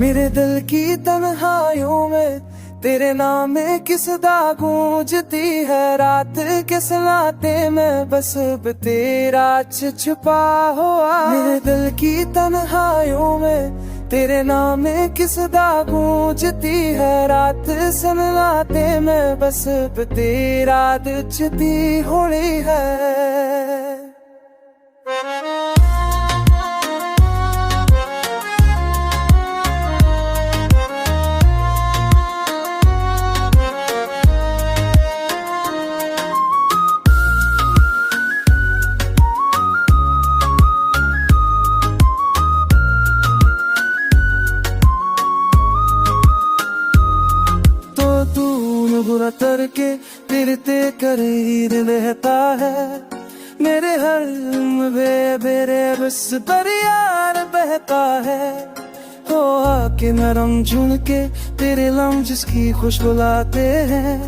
मेरे दिल की तन्हाइयों में तेरे नाम में किस दा गूंजती है रात के सलाते में बस अब तेरा छुपा हुआ। मेरे दिल की तन्हाइयों में तेरे नाम में किस दा गूंजती है रात सलाते में बस अब तेरा छुपी होली है। बुरा करके तेरे ते करीब रहता है मेरे हर मेरे बस दरिया बहता है। हो आके नरम झुन के तेरे लम्हे जिसकी खुशबू लाते हैं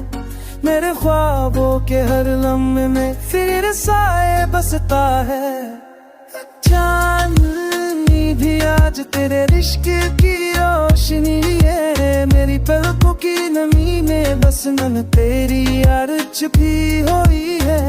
मेरे ख्वाबों के हर लम्हे में फिर साए बसता है। चांदनी भी आज तेरे इश्क की रोशनी है मेरी पलकों की नमी में बस मन तेरी याद छुपी हुई है।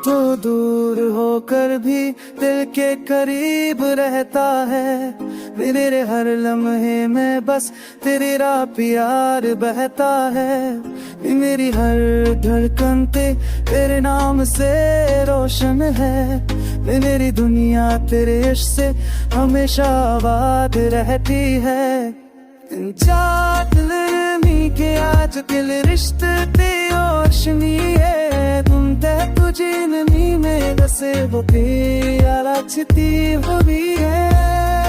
तो दूर होकर भी दिल के करीब रहता है मेरे हर लम्हे में बस तेरे राह प्यार बहता है। मेरी हर धड़कन तेरे नाम से रोशन है मेरी दुनिया तेरे इश्क से हमेशा आबाद रहती है। चादमी के आज दिल रिश्ते ते रोशनी है तुम तुझे नमी में बसे वो प्यारा छिती हुई है।